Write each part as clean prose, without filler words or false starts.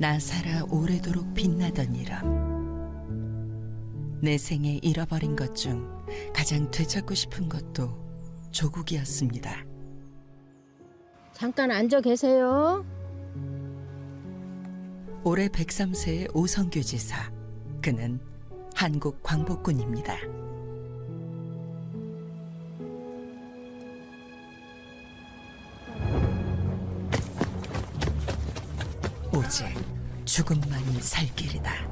나 살아 오래도록 빛나던 이름. 내 생에 잃어버린 것 중 가장 되찾고 싶은 것도 조국이었습니다. 잠깐 앉아 계세요. 올해 103세의 오성규 지사. 그는 한국 광복군입니다. 오직 죽음만이 살 길이다.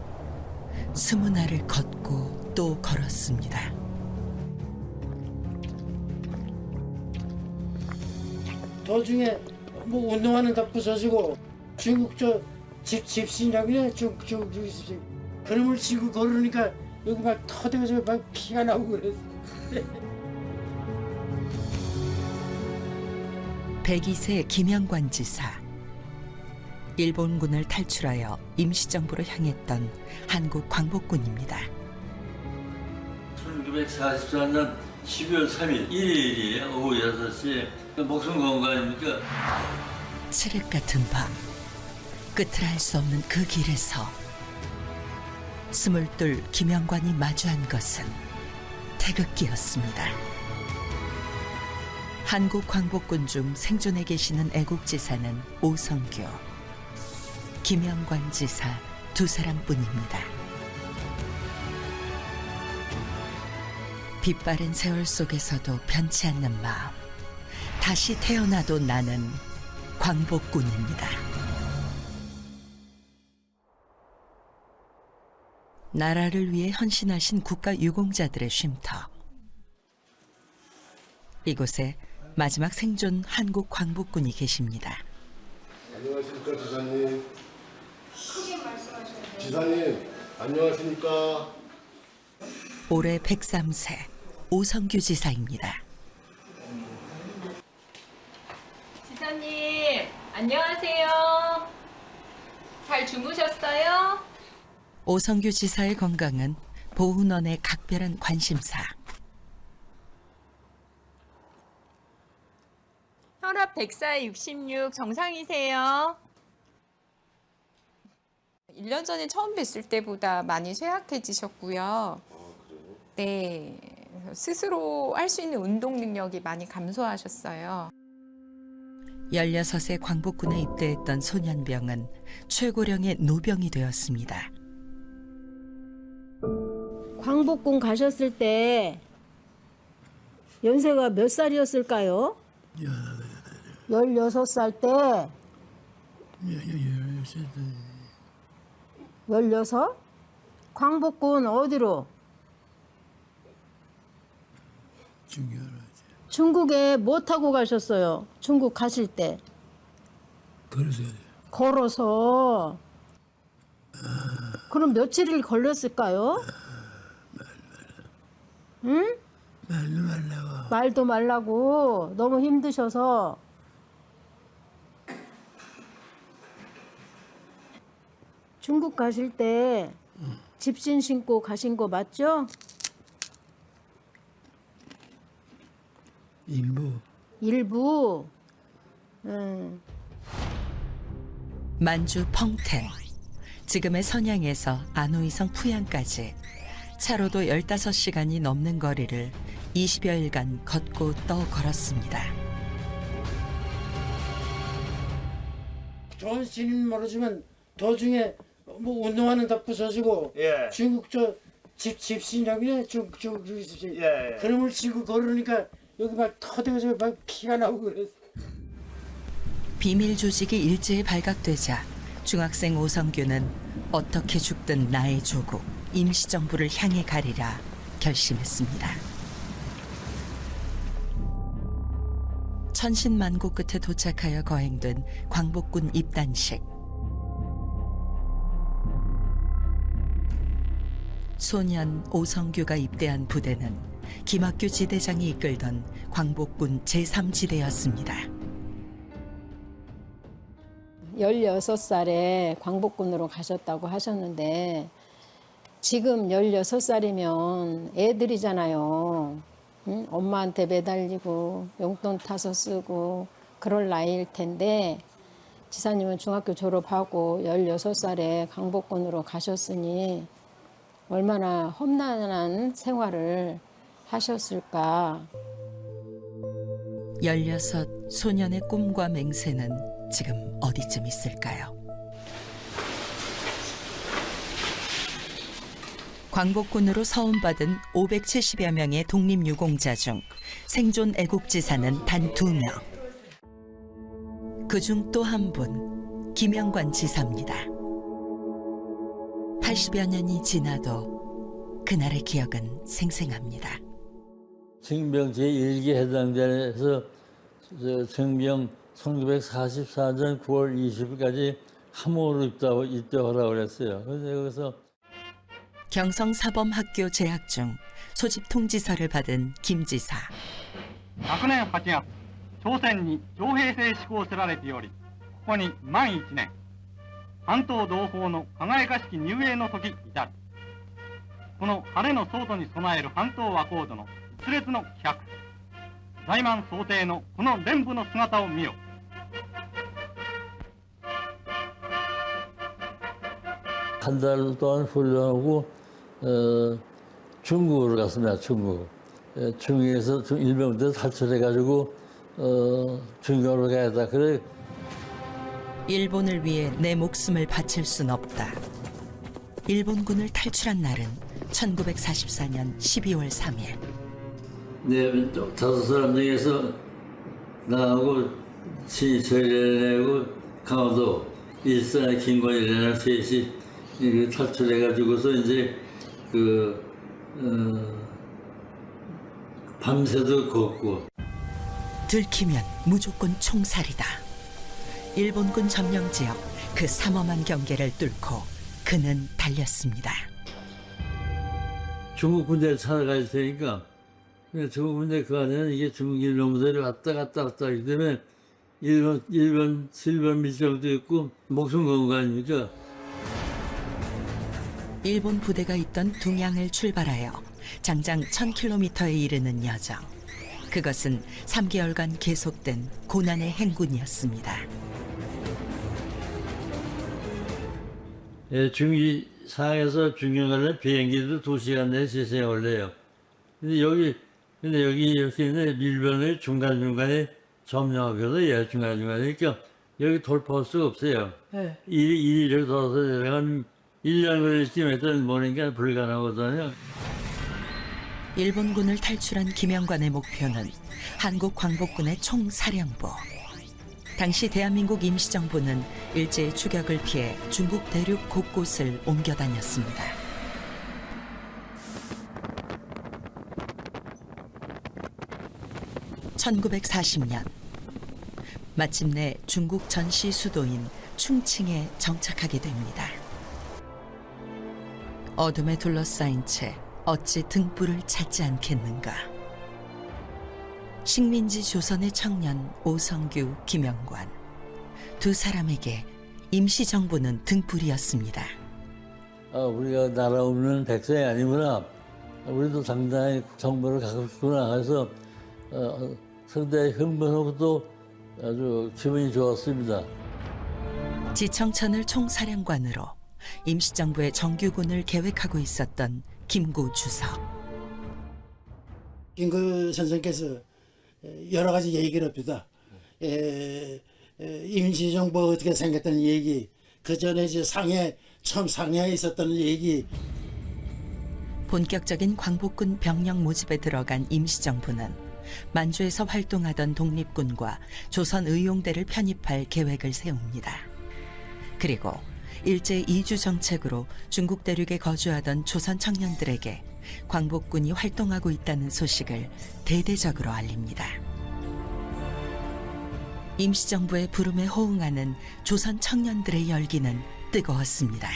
20날을 걷고 또 걸었습니다. 도중에 뭐 운동하는 다 부서지고 중국 저 집신이라고 그래 중국 집신 그놈을 지고 걸으니까 여기 막 터대서 막 피가 나오고 그랬어. 102세 김영관 지사. 일본군을 탈출하여 임시정부로 향했던 한국 광복군입니다. 1944년 12월 3일 일요일이 오후 6시에 목숨 건 거 아닙니까? 칠흑 같은 밤, 끝을 알 수 없는 그 길에서 스물둘 김영관이 마주한 것은 태극기였습니다. 한국 광복군 중 생존해 계시는 애국지사는 오성규, 김영관 지사 두 사람뿐입니다. 빛바랜 세월 속에서도 변치 않는 마음. 다시 태어나도 나는 광복군입니다. 나라를 위해 헌신하신 국가유공자들의 쉼터. 이곳에 마지막 생존 한국 광복군이 계십니다. 안녕하십니까 지사님. 크게 말씀하셔야 지사님 안녕하십니까. 올해 103세 오성규 지사입니다. 지사님, 안녕하세요. 잘 주무셨어요? 오성규 지사의 건강은 보훈원의 각별한 관심사. 혈압 104/66 정상이세요? 1년 전에 처음 뵀을 때보다 많이 쇠약해지셨고요. 네, 스스로 할 수 있는 운동 능력이 많이 감소하셨어요. 16세 광복군에 입대했던 소년병은 최고령의 노병이 되었습니다. 광복군 가셨을 때 연세가 몇 살이었을까요? 16살 때. 16? 광복군 어디로? 중국에 뭐 타고 가셨어요? 중국 가실 때. 걸어서. 그럼 며칠을 걸렸을까요? 응? 말도 말라고. 너무 힘드셔서. 중국 가실 때 집신 신고 가신 거 맞죠? 일부. 만주 펑텐, 지금의 선양에서 안호이성 푸양까지 차로도 15시간이 넘는 거리를 20여일간 걷고 또 걸었습니다. 정신은 모르지만 도중에 뭐 운동하는 다 부서지고 중국 저 집신이라고 그래 중국 집신 그놈을 지고 걸으니까 여기 막 터대서 막 피가 나오고 그랬어. 비밀 조직이 일제히 발각되자 중학생 오성규는 어떻게 죽든 나의 조국, 임시정부를 향해 가리라 결심했습니다. 천신만고 끝에 도착하여 거행된 광복군 입단식. 소년 오성규가 입대한 부대는 김학규 지대장이 이끌던 광복군 제3지대였습니다. 16살에 광복군으로 가셨다고 하셨는데 지금 16살이면 애들이잖아요. 응? 엄마한테 매달리고 용돈 타서 쓰고 그럴 나이일 텐데 지사님은 중학교 졸업하고 16살에 강복군으로 가셨으니 얼마나 험난한 생활을 하셨을까. 16 소년의 꿈과 맹세는 지금 어디쯤 있을까요? 광복군으로 서움받은 570여 명의 독립유공자 중 생존 애국지사는 단 2명. 그중 또 한 분, 김영관 지사입니다. 80여 년이 지나도 그날의 기억은 생생합니다. 징병 제1기 해당자에서 징병 1944년 9월 20일까지 함흥으로 입대하라고 그랬어요. 그래서 여기서 경성사범학교 재학 중 소집 통지서를 받은 김 지사. 昨年8月、朝鮮に徴兵制施行せられており、ここに満1年、関東同胞の輝かしき入営の時至る。この晴れの騒動に備える関東和光度の一列の気迫、在満想定のこの連部の姿を見よ。 한 달 동안 훈련하고 중국으로 갔습니다. 중국. 중국에서 일병부대 탈출해가지고 중국으로 가야다. 그래. 일본을 위해 내 목숨을 바칠 순 없다. 일본군을 탈출한 날은 1944년 12월 3일. 네, 5사람 중에서 나하고 신철이라고 강화도 일산의 김건희라는 셋이 탈출해가지고서 이제 밤새도 걷고. 들키면 무조건 총살이다. 일본군 점령 지역 그 삼엄한 경계를 뚫고 그는 달렸습니다. 중국 군대를 찾아가야 되니까 중국 군대 그 안에는 이게 중국 일병들이 왔다 갔다 하기 때문에 일본 밀정도 있고 목숨 건 거 아닙니까? 일본 부대가 있던 둥양을 출발하여 장장 1000km에 이르는 여정. 그것은 3개월간 계속된 고난의 행군이었습니다. 예, 상에서 중경가는 비행기도 2시간 내에 시세에 올려요. 근데 여기 이렇게 있는 일본을 중간중간에 점령하거든요. 예, 중간중간에. 그러니까 여기 돌파할 수가 없어요. 네. 이렇게 돌아서 내려가면 1년 걸릴지만 일단 모르니까 불가능하거든요. 일본군을 탈출한 김영관의 목표는 한국 광복군의 총사령부. 당시 대한민국 임시정부는 일제의 추격을 피해 중국 대륙 곳곳을 옮겨 다녔습니다. (1940년) 마침내 중국 전시 수도인 충칭에 정착하게 됩니다. 어둠에 둘러싸인 채 어찌 등불을 찾지 않겠는가. 식민지 조선의 청년 오성규, 김영관. 두 사람에게 임시정부는 등불이었습니다. 우리가 나라 없는 백성이 아니구나. 우리도 당당히 정부를 갖고 싶구나. 그래서 상당히 흥분하고 또 아주 기분이 좋았습니다. 지청천을 총사령관으로 임시정부의 정규군을 계획하고 있었던 김구 주석. 김구 선생께서 여러 가지 얘기를 합니다. 임시정부 어떻게 생겼다는 얘기, 그 전에 이제 처음 상해에 있었다는 얘기. 본격적인 광복군 병력 모집에 들어간 임시정부는 만주에서 활동하던 독립군과 조선 의용대를 편입할 계획을 세웁니다. 그리고 일제 이주 정책으로 중국 대륙에 거주하던 조선 청년들에게 광복군이 활동하고 있다는 소식을 대대적으로 알립니다. 임시정부의 부름에 호응하는 조선 청년들의 열기는 뜨거웠습니다.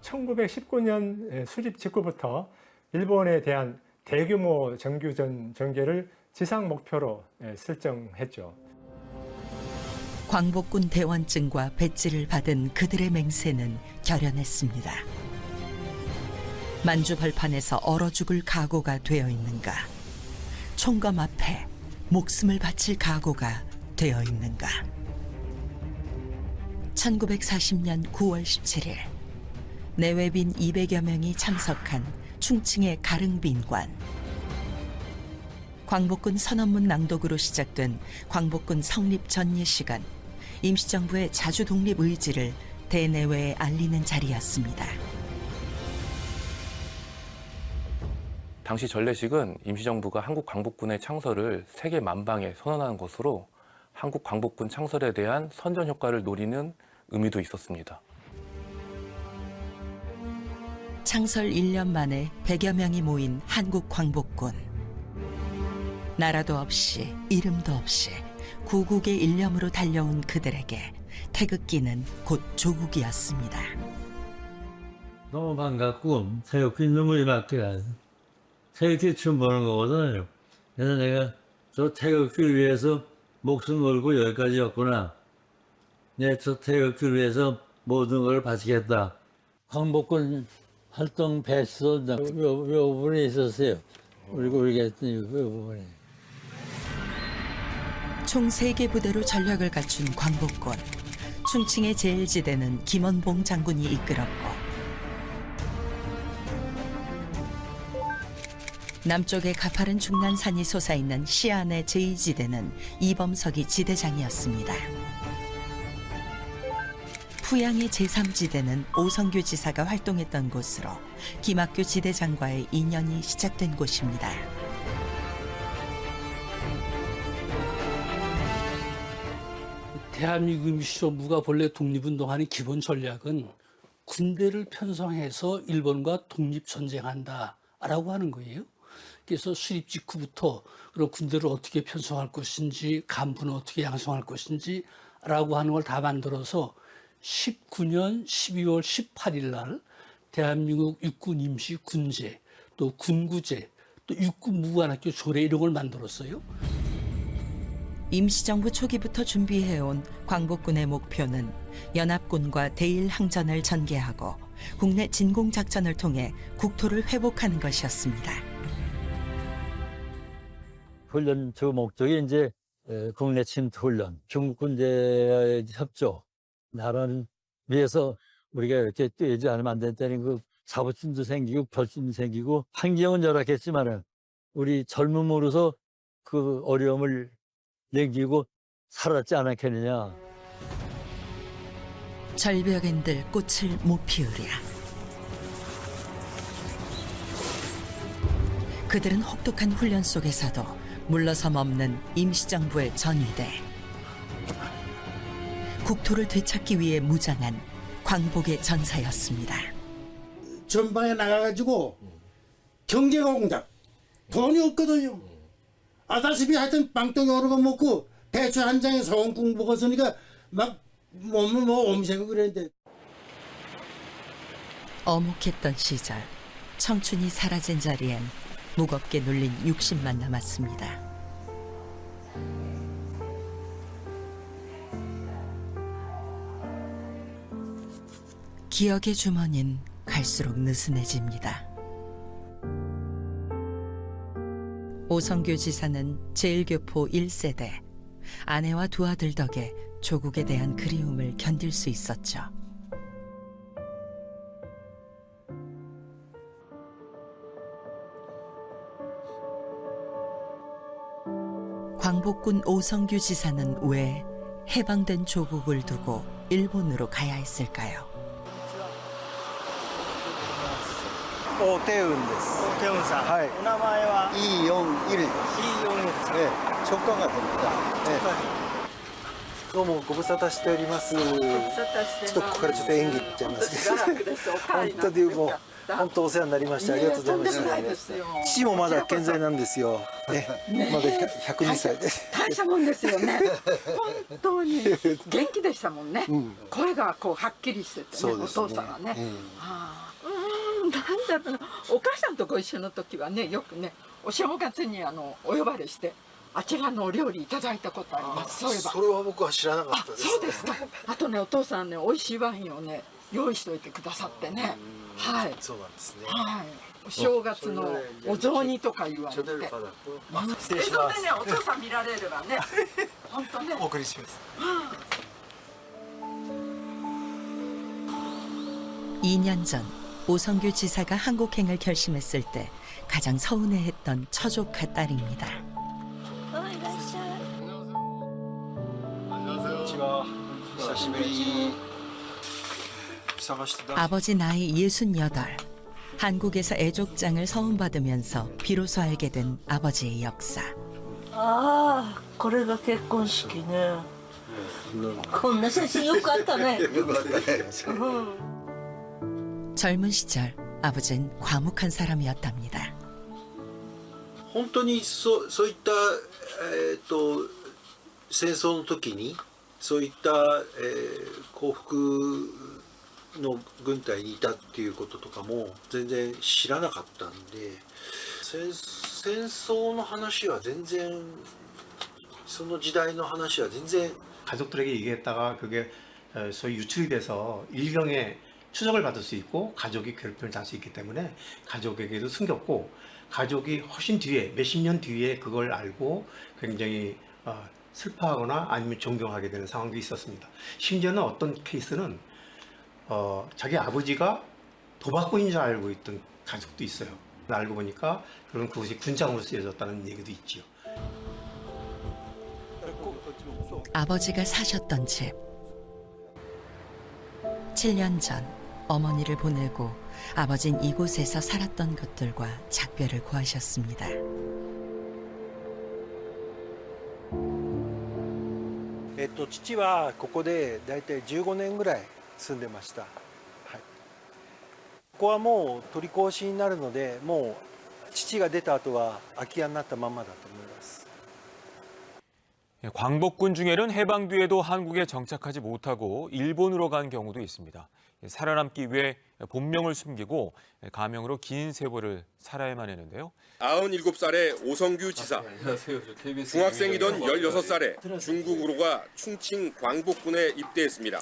(1919년) 수립 직후부터 일본에 대한 대규모 정규전 전개를 지상 목표로 설정했죠. 광복군 대원증과 배지를 받은 그들의 맹세는 결연했습니다. 만주 벌판에서 얼어 죽을 각오가 되어 있는가? 총검 앞에 목숨을 바칠 각오가 되어 있는가? 1940년 9월 17일 내외빈 200여 명이 참석한 충칭의 가릉빈관. 광복군 선언문 낭독으로 시작된 광복군 성립 전예 시간, 임시정부의 자주 독립 의지를 대내외에 알리는 자리였습니다. 당시 전례식은 임시정부가 한국 광복군의 창설을 세계 만방에 선언한 것으로 한국 광복군 창설에 대한 선전 효과를 노리는 의미도 있었습니다. 창설 1년 만에 100여 명이 모인 한국 광복군. 나라도 없이 이름도 없이 구국의 일념으로 달려온 그들에게 태극기는 곧 조국이었습니다. 너무 반갑고 태극기 눈물이 막 나요. 태극기 춤 보는 거거든요. 그래서 내가 저 태극기를 위해서 목숨 걸고 여기까지 왔구나. 저 태극기를 위해서 모든 걸 바치겠다. 광복군 활동 배수 요 부분에 있었어요. 우리가 했던 요 부분에. 총 3개 부대로 전력을 갖춘 광복군. 충칭의 제1지대는 김원봉 장군이 이끌었고 남쪽에 가파른 중난산이 솟아있는 시안의 제2지대는 이범석이 지대장이었습니다. 후양의 제3지대는 오성규 지사가 활동했던 곳으로 김학규 지대장과의 인연이 시작된 곳입니다. 대한민국 임시정부가 본래 독립운동하는 기본 전략은 군대를 편성해서 일본과 독립전쟁한다라고 하는 거예요. 그래서 수립 직후부터 그런 군대를 어떻게 편성할 것인지, 간부는 어떻게 양성할 것인지라고 하는 걸 다 만들어서 19년 12월 18일 날 대한민국 육군 임시 군제, 또 군구제, 또 육군 무관학교 조례 이런 걸 만들었어요. 임시정부 초기부터 준비해온 광복군의 목표는 연합군과 대일 항전을 전개하고 국내 진공작전을 통해 국토를 회복하는 것이었습니다. 훈련 주 목적이 이제 국내 침투 훈련, 중국 군대와의 협조, 나라를 위해서 우리가 이렇게 뛰지 않으면 안 된다는 그 자부심도 생기고 결심도 생기고 환경은 열악했지만은 우리 젊음으로서 그 어려움을 넘기고 살았지 않았겠느냐. 절벽엔들 꽃을 못 피우랴. 그들은 혹독한 훈련 속에서도 물러섬 없는 임시정부의 전위대. 국토를 되찾기 위해 무장한 광복의 전사였습니다. 전방에 나가가지고 경제가 공작. 돈이 없거든요. 아다시피 하여튼 빵떡이 여러 번 먹고 배추 한 장에 서원국 먹었으니까 막 몸을 뭐 옴새고 그랬는데. 어묵했던 시절, 청춘이 사라진 자리엔 무겁게 눌린 60만 남았습니다. 기억의 주머니는 갈수록 느슨해집니다. 오성규 지사는 제1교포 1세대, 아내와 두 아들 덕에 조국에 대한 그리움을 견딜 수 있었죠. 광복군 오성규 지사는 왜 해방된 조국을 두고 일본으로 가야 했을까요? 오태훈です。오태훈さん。はい。お名前は241。241。直下が出た。どうもご無沙汰しております。ちょっとここからちょっと演技いっちゃいますけど。本当にもう本当お世話になりましてありがとうございました。父もまだ健在なんですよ。まだ102歳です。大したもんですよね。本当に元気でしたもんね。声がこうはっきりしててね、お父さんはね。なんだろうな、お母さんとご一緒の時はね、よくねお正月にお呼ばれしてあちらのお料理いただいたことありますそういえばそれは僕は知らなかったです。そうですかあとねお父さんね美味しいワインをね用意しておいてくださってねはいそうなんですね。はいお正月のお雑煮とか言われて失礼します。映像でねお父さん見られればね本当ねお送りします。 2년 전 오성규 지사가 한국행을 결심했을 때 가장 서운해했던 처조카 딸입니다. 아버지 나이 68. 한국에서 애족장을 서운받으면서 비로소 알게 된 아버지의 역사. 아, これが結婚式ね。こんな写真よかったね。 젊은 시절 아버지는 과묵한 사람이었답니다. 本当にそういった戦争の時にそういった降伏の軍隊にいたっていうこととかも全然知らなかったんで戦争の話は全然その時代の話は全然 가족들에게 얘기했다가 그게 소위 유출이 돼서 일경에 추적을 받을 수 있고 가족이 괴롭힘을 당할 수 있기 때문에 가족에게도 숨겼고 가족이 훨씬 뒤에 몇십 년 뒤에 그걸 알고 굉장히 슬퍼하거나 아니면 존경하게 되는 상황도 있었습니다. 심지어는 어떤 케이스는 자기 아버지가 도박꾼인 줄 알고 있던 가족도 있어요. 알고 보니까 그런 그것이 군장으로 쓰여졌다는 얘기도 있지요. 아버지가 사셨던 집. 7년 전 어머니를 보내고 아버진 이곳에서 살았던 것들과 작별을 고하셨습니다.父はここでだいたい15年ぐらい住んでました。はい、ここはもう取り壊しになるので、もう父が出た後は空き家になったままだと思います。 광복군 중에는 해방 뒤에도 한국에 정착하지 못하고 일본으로 간 경우도 있습니다. 살아남기 위해 본명을 숨기고 가명으로 긴 세월을 살아야만 했는데요. 97살의 오성규 지사. 중학생이던 16살에 중국으로 가 충칭 광복군에 입대했습니다.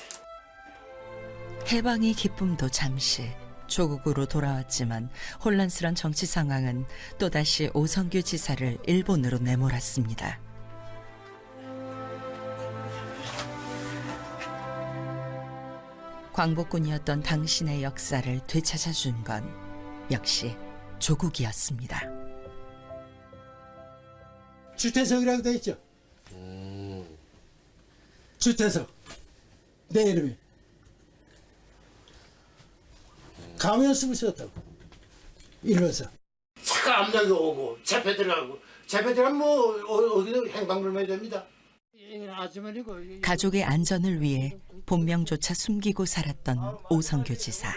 해방의 기쁨도 잠시 조국으로 돌아왔지만 혼란스런 정치 상황은 또다시 오성규 지사를 일본으로 내몰았습니다. 광복군이었던 당신의 역사를 되찾아준 건 역시 조국이었습니다. 주태석이라고 돼 있죠. 주태석. 내 이름이. 가면 쓰고 있었다고. 일로서. 자꾸 압력이 오고 재패 들어가고 재패 들어가면 뭐 어디도 행방불명이 됩니다. 아주머니고. 가족의 안전을 위해 본명조차 숨기고 살았던 오성규 지사.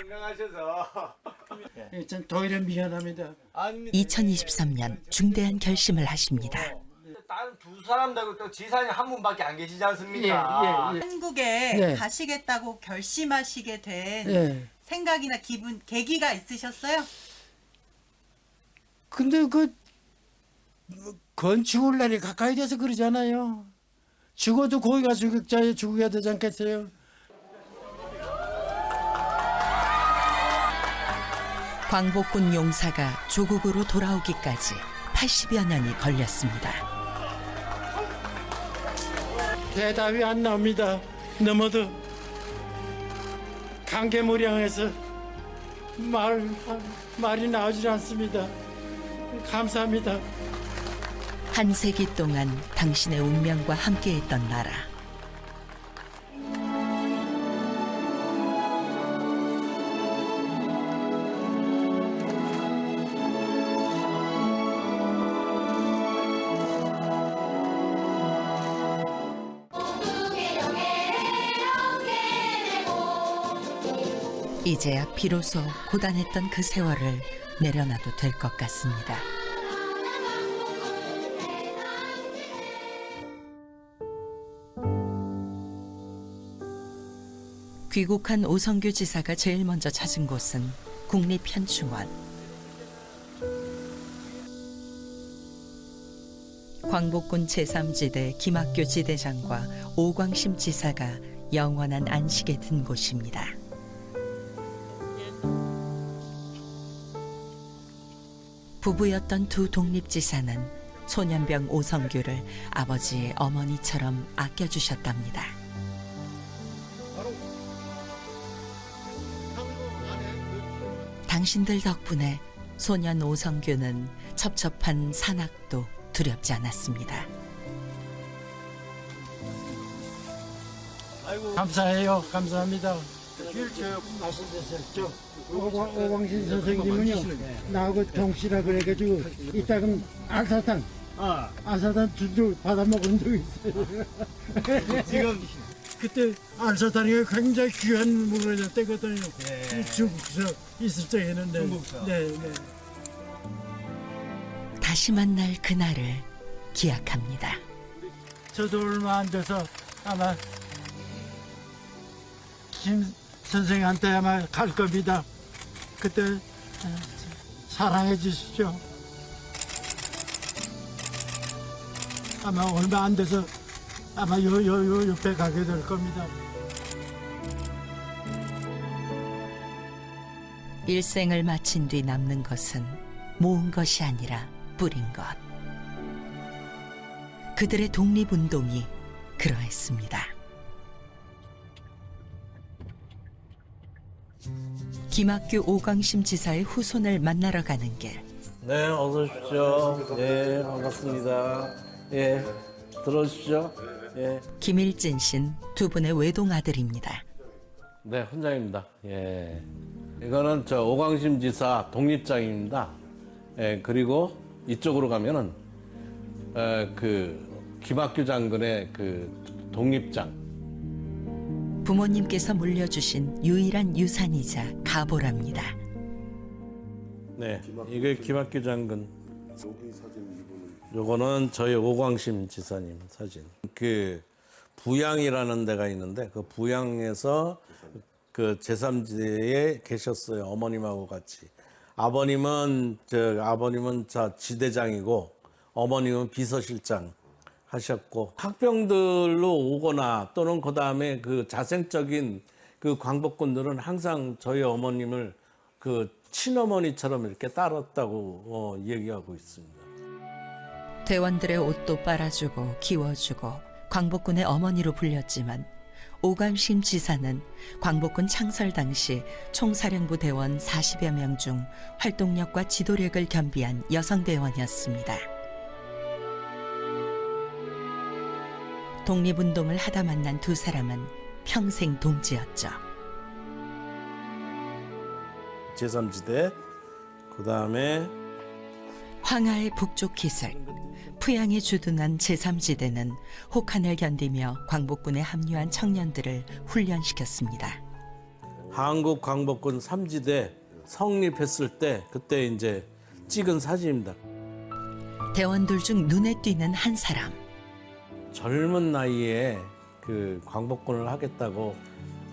전 더 이래 미안합니다. 2023년 중대한 결심을 하십니다. 다른 두 사람 되고 또 지사님 한 분밖에 안 계시지 않습니까? 한국에 가시겠다고 결심하시게 된 생각이나 기분, 계기가 있으셨어요? 근데 건 죽을 날이 가까이 돼서 그러잖아요. 죽어도 거기가 죽여야 되지 않겠어요? 광복군 용사가 조국으로 돌아오기까지 80여 년이 걸렸습니다. 대답이 안 나옵니다. 너무도 감개무량해서 말이 나오질 않습니다. 감사합니다. 한 세기 동안 당신의 운명과 함께했던 나라. 이제야 비로소 고단했던 그 세월을 내려놔도 될 것 같습니다. 귀국한 오성규 지사가 제일 먼저 찾은 곳은 국립현충원. 광복군 제3지대 김학교 지대장과 오광심 지사가 영원한 안식에 든 곳입니다. 부부였던 두 독립지사는 소년병 오성규를 아버지의 어머니처럼 아껴주셨답니다. 당신들 덕분에 소년 오성규는 첩첩한 산악도 두렵지 않았습니다. 감사해요. 감사합니다. 말씀드렸죠. 오광신 선생님은요, 나하고 동시라 그래가지고 이따금 알사탕 두줄 받아 먹은 적 있어요. 지금 그때 알사탕이 굉장히 귀한 물건이었거든요. 중국서 있을 적에는. 네. 다시 만날 그날을 기약합니다. 저도 얼마 안 돼서 아마 김 선생한테 아마 갈 겁니다. 그때 사랑해 주십시오. 아마 얼마 안 돼서 아마 요 옆에 가게 될 겁니다. 일생을 마친 뒤 남는 것은 모은 것이 아니라 뿌린 것. 그들의 독립운동이 그러했습니다. 김학규 오광심 지사의 후손을 만나러 가는 길. 네, 어서 오십시오. 네, 반갑습니다. 예, 들어오십시오. 예. 김일진 씨는 두 분의 외동 아들입니다. 네, 훈장입니다. 예. 이거는 저 오광심 지사 독립장입니다. 예, 그리고 이쪽으로 가면은 그 김학규 장군의 그 독립장. 부모님께서 물려주신 유일한 유산이자 가보랍니다. 네, 이게 김학규 장군. 요거는 저희 오광심 지사님 사진. 그 부양이라는 데가 있는데 그 부양에서 그 제3지대에 계셨어요. 어머님하고 같이. 아버님은 지대장이고 어머님은 비서실장 하셨고, 학병들로 오거나 또는 그 다음에 그 자생적인 그 광복군들은 항상 저희 어머님을 그 친어머니처럼 이렇게 따랐다고 얘기하고 있습니다. 대원들의 옷도 빨아주고 키워주고 광복군의 어머니로 불렸지만 오광심 지사는 광복군 창설 당시 총사령부 대원 40여 명 중 활동력과 지도력을 겸비한 여성 대원이었습니다. 독립운동을 하다 만난 두 사람은 평생 동지였죠. 제3지대, 그 다음에 황하의 북쪽 기슭, 푸양에 주둔한 제3지대는 혹한을 견디며 광복군에 합류한 청년들을 훈련시켰습니다. 한국 광복군 3지대 성립했을 때 그때 이제 찍은 사진입니다. 대원들 중 눈에 띄는 한 사람. 젊은 나이에 그 광복군을 하겠다고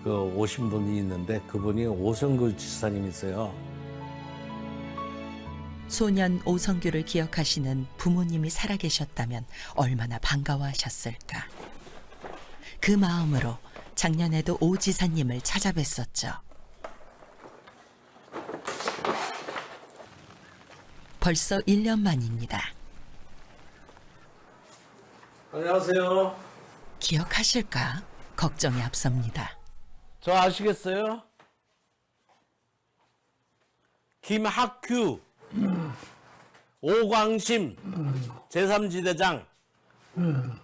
그 오신 분이 있는데 그분이 오성규 지사님이세요. 소년 오성규를 기억하시는 부모님이 살아계셨다면 얼마나 반가워하셨을까. 그 마음으로 작년에도 오 지사님을 찾아뵀었죠. 벌써 1년 만입니다. 안녕하세요. 기억하실까? 걱정이 앞섭니다. 저 아시겠어요? 김학규, 오광심, 제3지대장.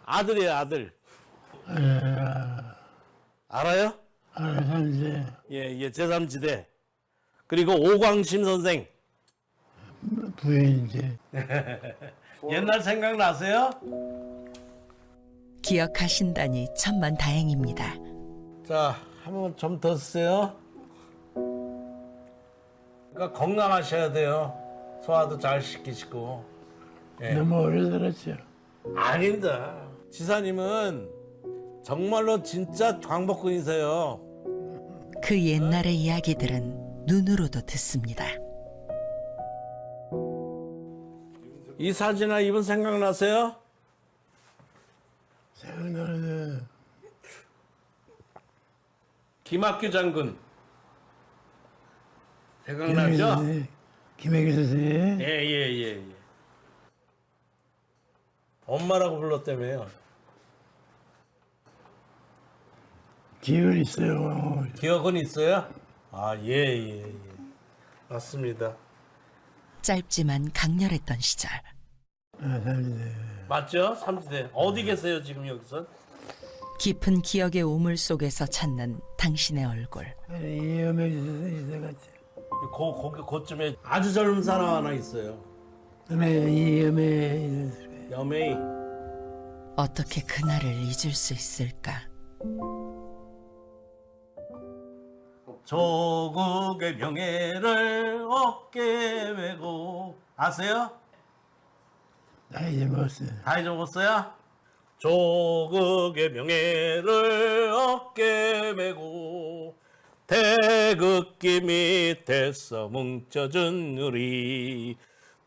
아들이에요, 아들. 알아요? 알아요. 예, 제3지대. 그리고 오광심 선생. 부인이지. 옛날 생각나세요? 기억하신다니 천만 다행입니다. 자, 한번 좀 더 쓰세요. 그러니까 건강하셔야 돼요. 소화도 잘 시키시고. 예. 너무 오래 살았죠. 아닙니다. 지사님은 정말로 진짜 광복군이세요. 그 옛날의 이야기들은 눈으로도 듣습니다. 이 사진아 이분 생각나세요? 생각나는 김학규 장군 생각나죠? 김학규 선생님. 예. 엄마라고 불렀다며요. 기억은 있어요. 기억은 있어요? 아, 예. 맞습니다. 짧지만 강렬했던 시절. 맞죠? 삼지대. 어디 계세요, 지금 여기서? 깊은 기억의 우물 속에서 찾는 당신의 얼굴. 그쯤에 아주 젊은 사람 하나 있어요. 여메이. 어떻게 그날을 잊을 수 있을까? 조국의 명예를 어깨에 메고 아세요? 다 잊어먹었어요. 다 잊어먹었어요? 조국의 명예를 어깨에 메고 태극기 밑에서 뭉쳐준 우리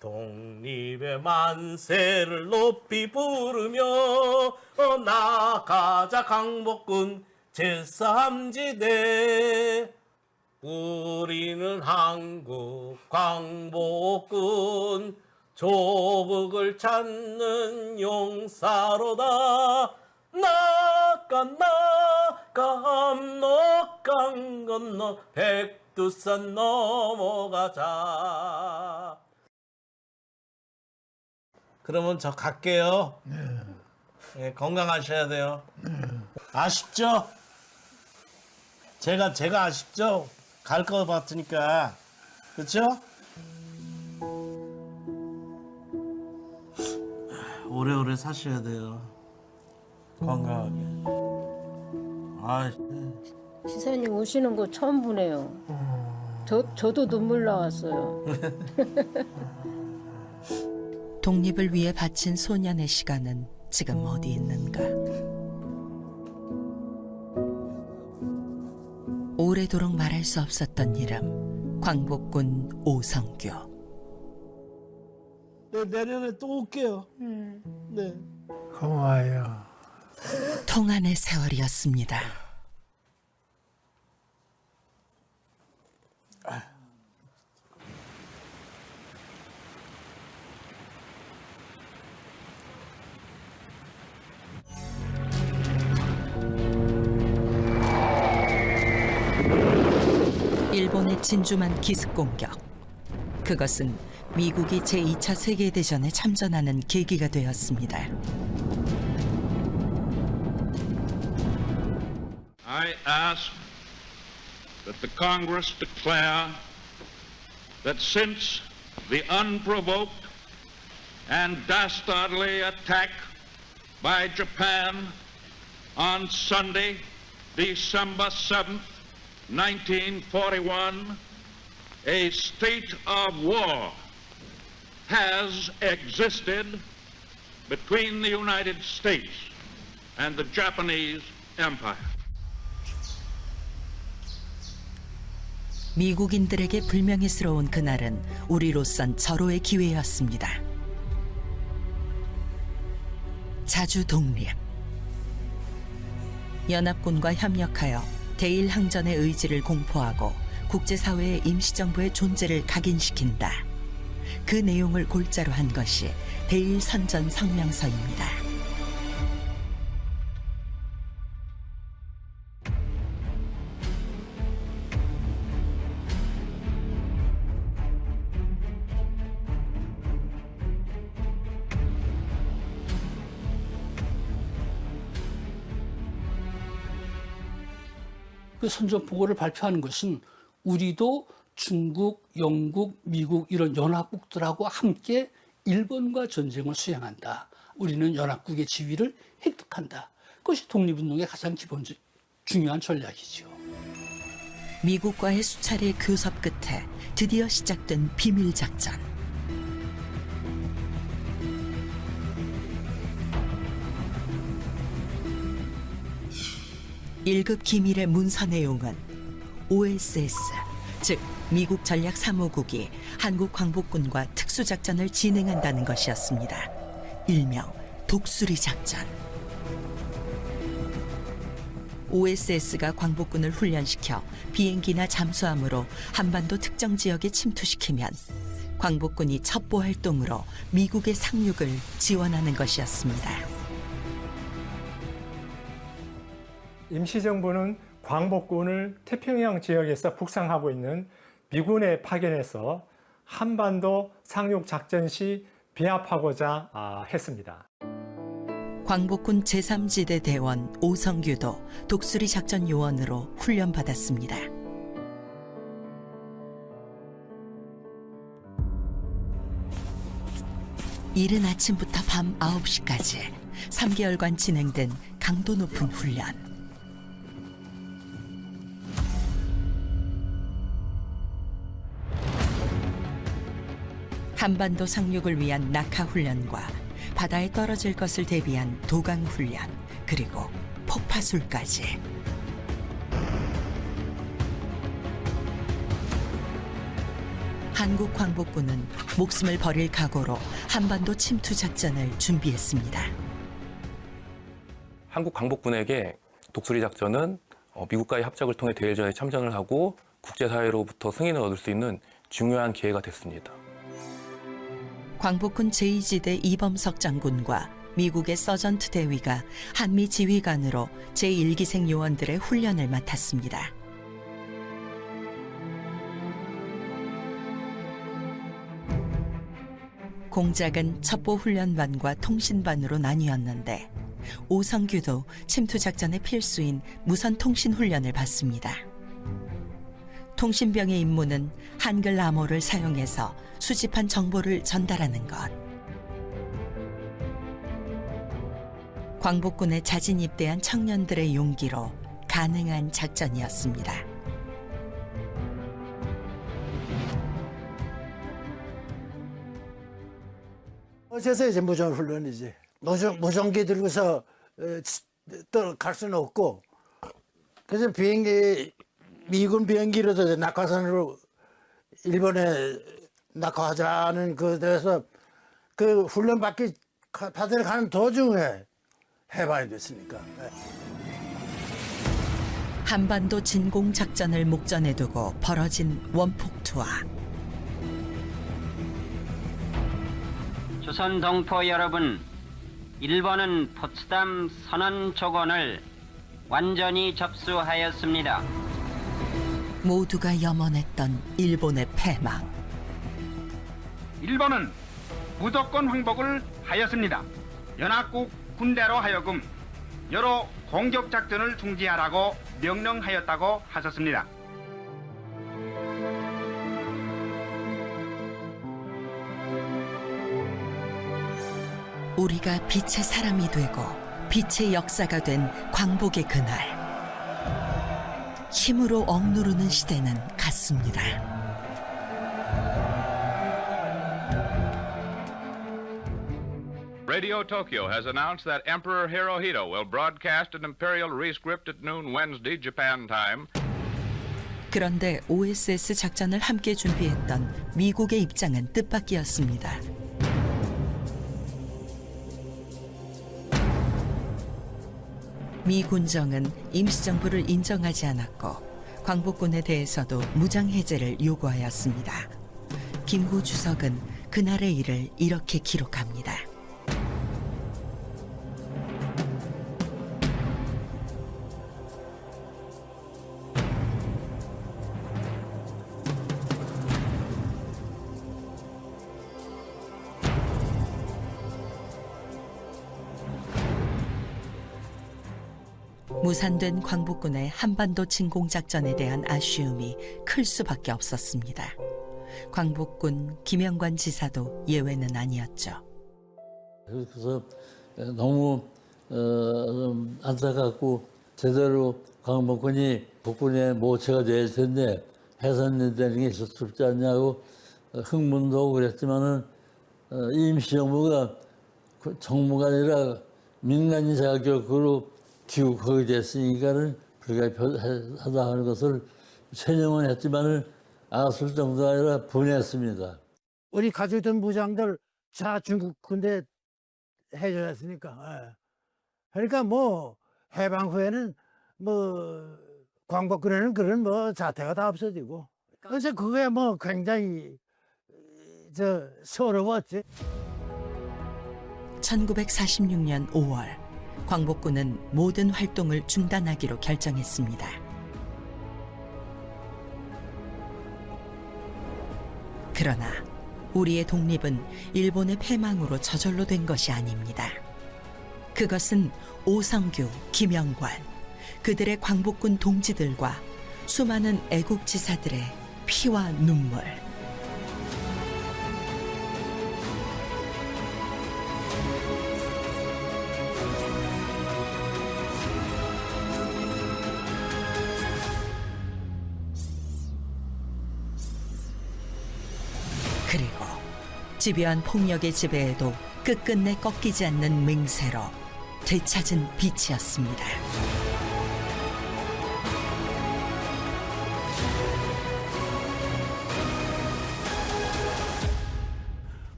독립의 만세를 높이 부르며 나가자 강복군 제3지대 우리는 한국 광복군 조국을 찾는 용사로다 압록강 건너 백두산 넘어가자. 그러면 저 갈게요. 네, 건강하셔야 돼요. 아쉽죠? 제가 아쉽죠? 갈 거 같으니까. 그렇죠? 오래오래 사셔야 돼요. 건강하게. 지사님 오시는 거 처음 보네요. 저도 눈물 나왔어요. 독립을 위해 바친 소년의 시간은 지금 어디 있는가? 오래도록 말할 수 없었던 이름, 광복군 오성규. 네, 내년에 또 올게요. 네. 고마워요. 통한의 세월이었습니다. 일본의 진주만 기습 공격. 그것은 미국이 제2차 세계대전에 참전하는 계기가 되었습니다. I ask that the Congress declare that since the unprovoked and dastardly attack by Japan on Sunday, December 7th, 1941, a state of war has existed between the United States and the Japanese Empire. 미국인들에게 불명예스러운 그날은 우리로선 절호의 기회였습니다. 자주 독립. 연합군과 협력하여 대일항전의 의지를 공포하고 국제사회의 임시정부의 존재를 각인시킨다. 그 내용을 골자로 한 것이 대일선전 성명서입니다. 그 선전포고를 발표하는 것은 우리도 중국, 영국, 미국 이런 연합국들하고 함께 일본과 전쟁을 수행한다. 우리는 연합국의 지위를 획득한다. 그것이 독립운동의 가장 기본적 중요한 전략이죠. 미국과의 수차례 교섭 끝에 드디어 시작된 비밀작전. (1급) 기밀의 문서 내용은 OSS, 즉 미국 전략3호국이 한국 광복군과 특수작전을 진행한다는 것이었습니다. 일명 독수리 작전. OSS가 광복군을 훈련시켜 비행기나 잠수함으로 한반도 특정 지역에 침투시키면 광복군이 첩보 활동으로 미국의 상륙을 지원하는 것이었습니다. 임시정부는 광복군을 태평양 지역에서 북상하고 있는 미군에 파견해서 한반도 상륙 작전 시 배합하고자 했습니다. 광복군 제3지대 대원 오성규도 독수리 작전 요원으로 훈련받았습니다. 이른 아침부터 밤 9시까지 3개월간 진행된 강도 높은 훈련. 한반도 상륙을 위한 낙하 훈련과 바다에 떨어질 것을 대비한 도강 훈련, 그리고 폭파술까지. 한국 광복군은 목숨을 버릴 각오로 한반도 침투 작전을 준비했습니다. 한국 광복군에게 독수리 작전은 미국과의 합작을 통해 대일전에 참전을 하고 국제사회로부터 승인을 얻을 수 있는 중요한 기회가 됐습니다. 광복군 제2지대 이범석 장군과 미국의 서전트 대위가 한미 지휘관으로 제1기생 요원들의 훈련을 맡았습니다. 공작은 첩보훈련반과 통신반으로 나뉘었는데 오성규도 침투작전의 필수인 무선통신훈련을 받습니다. 통신병의 임무는 한글 암호를 사용해서 수집한 정보를 전달하는 것. 광복군에 자진 입대한 청년들의 용기로 가능한 작전이었습니다. 어째서 이제 무전훈련이지. 무전기 들고서 갈 수는 없고, 그래서 미군 비행기로도 낙하산으로 일본에 낙하하자는 그데서 그 훈련 받을 가는 도중에 해봐야 됐으니까. 한반도 진공 작전을 목전에 두고 벌어진 원폭 투하. 조선 동포 여러분, 일본은 포츠담 선언 조건을 완전히 접수하였습니다. 모두가 염원했던 일본의 패망. 일본은 무조건 항복을 하였습니다. 연합국 군대로 하여금 여러 공격 작전을 중지하라고 명령하였다고 하셨습니다. 우리가 빛의 사람이 되고 빛의 역사가 된 광복의 그날. 힘으로 억누르는 시대는 갔습니다. Radio Tokyo has announced that Emperor Hirohito will broadcast an imperial rescript at noon Wednesday, Japan time. 그런데 OSS 작전을 함께 준비했던 미국의 입장은 뜻밖이었습니다. 미 군정은 임시정부를 인정하지 않았고 광복군에 대해서도 무장 해제를 요구하였습니다. 김구 주석은 그날의 일을 이렇게 기록합니다. 무산된 광복군의 한반도 진공작전에 대한 아쉬움이 클 수밖에 없었습니다. 광복군 김영관 지사도 예외는 아니었죠. 그래서 너무 안타깝고 제대로 광복군이 복군의 모체가 될 텐데 해산되는 게 있었지 않냐고 흥분도 하고 그랬지만은 임시정부가 정부가 아니라 민간인 자격으로 귀국하게 됐으니까는 불가피하다 하는 것을 체념은 했지만은 아슬 정도가 아니라 분했습니다. 우리 가지고 있던 무장들 자 중국 군대 해줘야 했으니까. 그러니까 뭐 해방 후에는 뭐 광복군에는 그런 뭐 자태가 다 없어지고 그래서 그게 뭐 굉장히 서러웠지. 1946년 5월 광복군은 모든 활동을 중단하기로 결정했습니다. 그러나 우리의 독립은 일본의 패망으로 저절로 된 것이 아닙니다. 그것은 오성규, 김영관, 그들의 광복군 동지들과 수많은 애국지사들의 피와 눈물. 그리고 집요한 폭력의 지배에도 끝끝내 꺾이지 않는 맹세로 되찾은 빛이었습니다.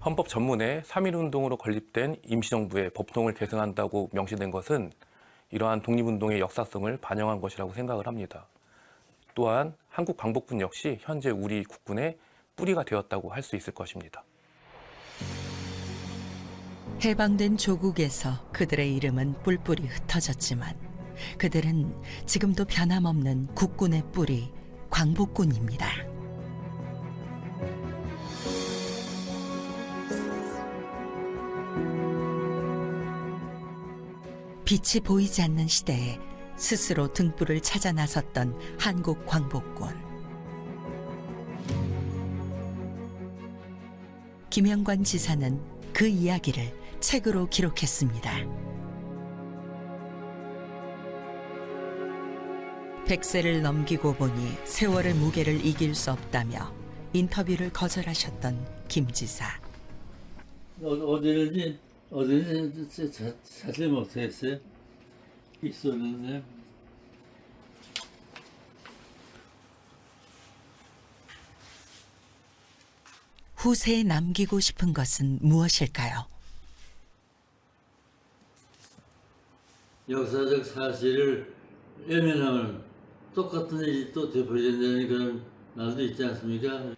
헌법 전문에 3.1운동으로 건립된 임시정부의 법통을 계승한다고 명시된 것은 이러한 독립운동의 역사성을 반영한 것이라고 생각을 합니다. 또한 한국 광복군 역시 현재 우리 국군의 뿌리가 되었다고 할 수 있을 것입니다. 해방된 조국에서 그들의 이름은 뿔뿔이 흩어졌지만 그들은 지금도 변함없는 국군의 뿌리, 광복군입니다. 빛이 보이지 않는 시대에 스스로 등불을 찾아 나섰던 한국 광복군. 김영관 지사는 그 이야기를 책으로 기록했습니다. 100세를 넘기고 보니 세월의 무게를 이길 수 없다며 인터뷰를 거절하셨던 김 지사. 어디는지 자세히 못했어요. 있었는데. 후세에 남기고 싶은 것은 무엇일까요? 역사적 사실을 외면하면 똑같은 일이 또 되풀이된다는 그런 말도 있지 않습니까?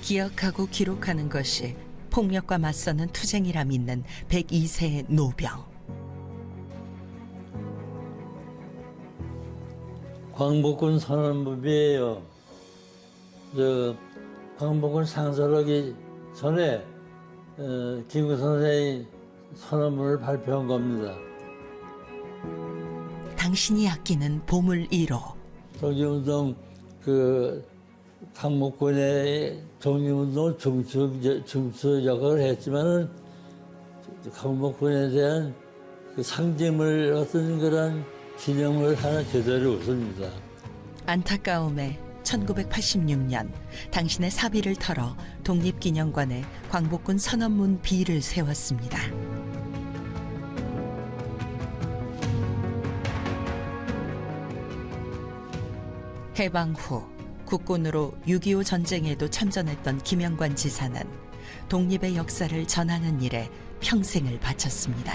기억하고 기록하는 것이 폭력과 맞서는 투쟁이라 믿는 102세의 노병. 광복군 선언문이에요. 광복군 상설하기 전에 김구 선생이 선언문을 발표한 겁니다. 당신이 아끼는 보물 1호. 독립운동 광복군의 독립운동 중추 역할을 했지만은 광복군에 대한 그 상징을 어떤 그런 기념을 하나 제대로 없습니다. 안타까움에 1986년 당신의 사비를 털어 독립기념관에 광복군 선언문 B를 세웠습니다. 해방 후 국군으로 6.25 전쟁에도 참전했던 김영관 지사는 독립의 역사를 전하는 일에 평생을 바쳤습니다.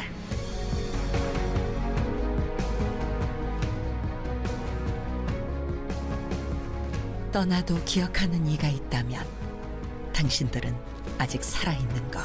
떠나도 기억하는 이가 있다면 당신들은 아직 살아있는 것.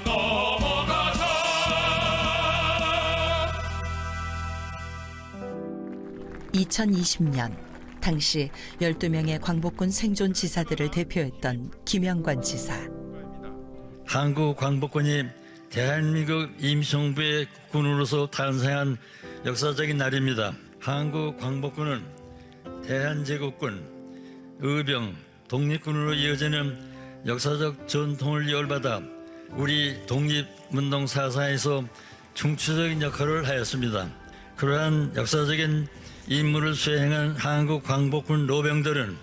넘어가자. 2020년 당시 12명의 광복군 생존 지사들을 대표했던 김영관 지사. 한국 광복군이 대한민국 임시정부의 군으로서 탄생한 역사적인 날입니다. 한국 광복군은 대한제국군, 의병, 독립군으로 이어지는 역사적 전통을 이어받아 우리 독립운동 사상에서 중추적인 역할을 하였습니다. 그러한 역사적인 임무를 수행한 한국 광복군 노병들은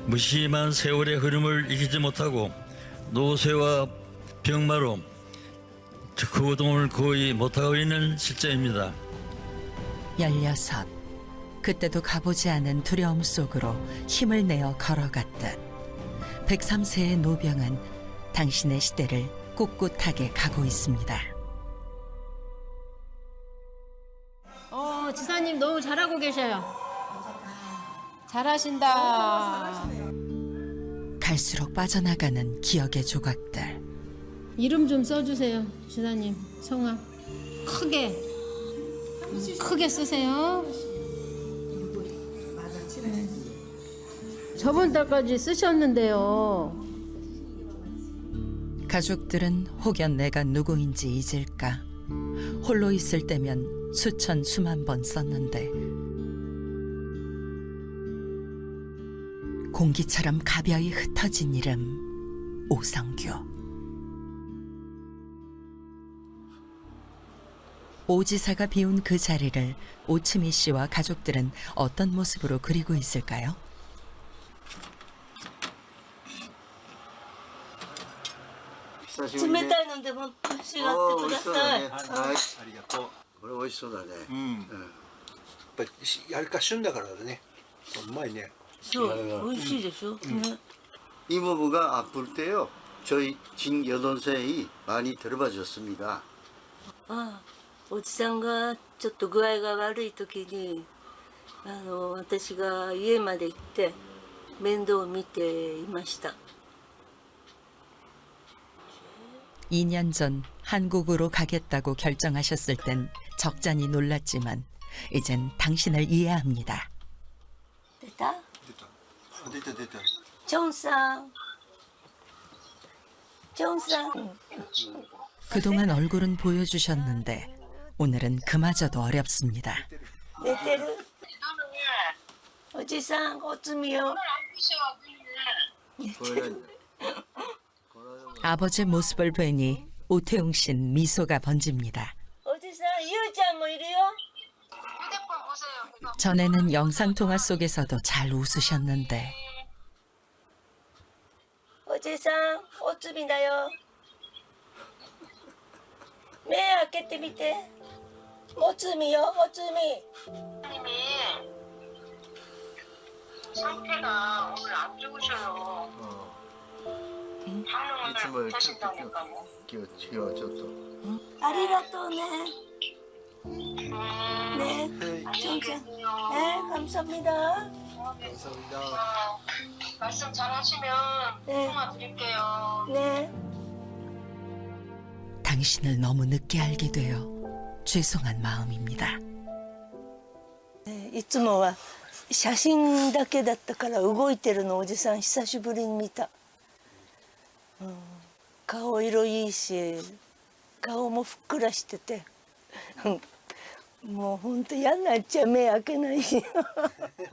무심한 세월의 흐름을 이기지 못하고 노쇠와 병마로 구동을 거의 못하고 있는 실정입니다. 16. 그때도 가보지 않은 두려움 속으로 힘을 내어 걸어갔듯 103세의 노병은 당신의 시대를 꿋꿋하게 가고 있습니다. 지사님 너무 잘하고 계셔요. 잘하신다. 갈수록 빠져나가는 기억의 조각들. 이름 좀 써주세요, 지사님. 성함 크게 쓰세요. 저번 달까지 쓰셨는데요. 가족들은 혹연 내가 누구인지 잊을까. 홀로 있을 때면 수천 수만 번 썼는데 공기처럼 가벼이 흩어진 이름 오성규. 오 지사가 비운 그 자리를 오치미 씨와 가족들은 어떤 모습으로 그리고 있을까요? 이모부가 아플 때요, 저희 진 여동생이 많이 데려봐 줬습니다. おじさんがちょっと具合が悪い時に私が家まで行って面倒を見ていました。 2년 전 한국으로 가겠다고 결정하셨을 땐 적잖이 놀랐지만 이젠 당신을 이해합니다. 됐다? 됐다. 정상. 그동안 얼굴은 보여주셨는데 오늘은 그마저도 어렵습니다. 내때를 어지상 어쩌미요? 아버지 모습을 뵈니 오태웅 씨는 미소가 번집니다. 어지상 이유짱 뭐 이래요? 전에는 영상통화 속에서도 잘 웃으셨는데 어지상 어쩌미나요? 매開けてみて. 어쩌미요? 어쩌미? 상태가 오늘 안 좋으셔요. 방을 하신다니까요. 아리가또네. 네, 진짜. 네, 감사합니다. 감사합니다. 말씀 잘하시면 통화 드릴게요. 네. 당신을 너무 늦게 알게 되어 죄송한 마음입니다. いつもは写真だけだったから動いてるのおじさん久しぶりに見た。顔色いいし顔もふっくらしててもう本当嫌になっちゃう目開けないし。い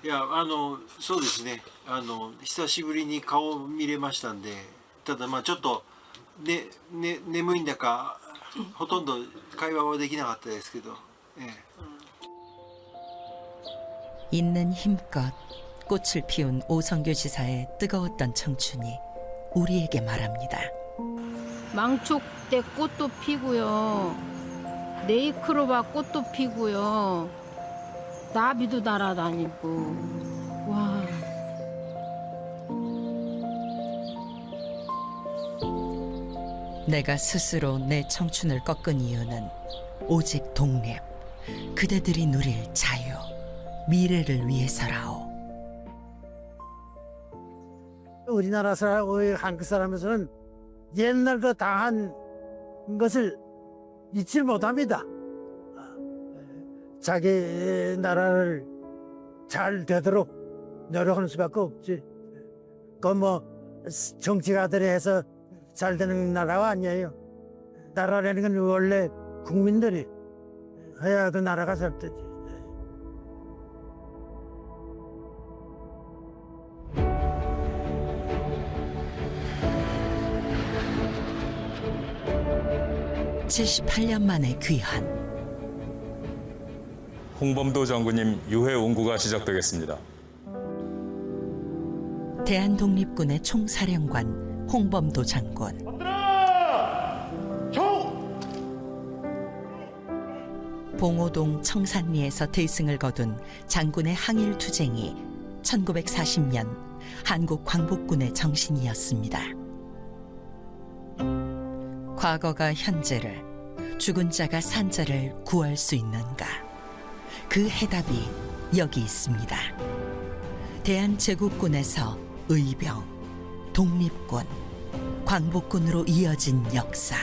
やそうですね久しぶりに顔を見れましたんでただまあちょっと眠いんだかほとんど会話はできなかったですけど。 있는 힘껏 꽃을 피운 오성규 지사의 뜨거웠던 청춘이 우리에게 말합니다. 망촉 때 꽃도 피고요. 네이크로바 꽃도 피고요. 나비도 날아다니고. 와. 내가 스스로 내 청춘을 꺾은 이유는 오직 독립, 그대들이 누릴 자유, 미래를 위해서라오. 우리나라 사람, 한국 사람에서는 옛날 그 당한 것을 잊지 못합니다. 자기 나라를 잘 되도록 노력하는 수밖에 없지. 그건 뭐 정치가들이 해서 잘 되는 나라가 아니에요. 나라라는 건 원래 국민들이 해야 그 나라가 잘 되지. 78년 만에 귀환. 홍범도 장군님 유해 운구가 시작되겠습니다. 대한독립군의 총사령관 홍범도 장군. 봉오동 청산리에서 대승을 거둔 장군의 항일투쟁이 1940년 한국 광복군의 정신이었습니다. 과거가 현재를, 죽은 자가 산 자를 구할 수 있는가? 그 해답이 여기 있습니다. 대한제국군에서 의병, 독립군, 광복군으로 이어진 역사.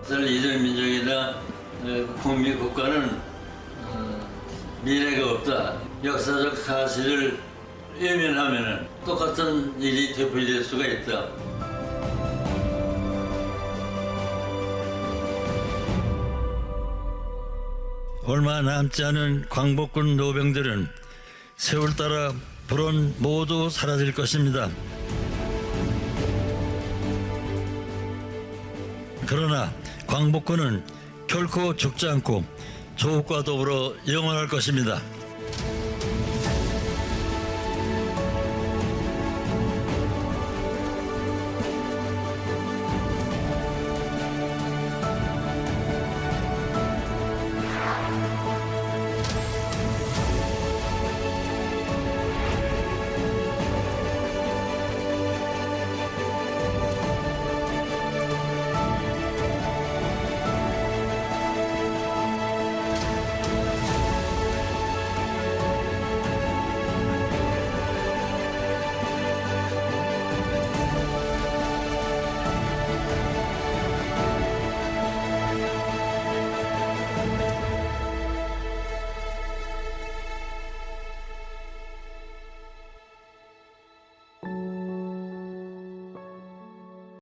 이중민족이나 국민국가는 미래가 없다. 역사적 사실을 외면하면 똑같은 일이 되풀이될 수가 있다. 얼마 남지 않은 광복군 노병들은 세월 따라 불온 모두 사라질 것입니다. 그러나 광복군은 결코 죽지 않고 조국과 더불어 영원할 것입니다.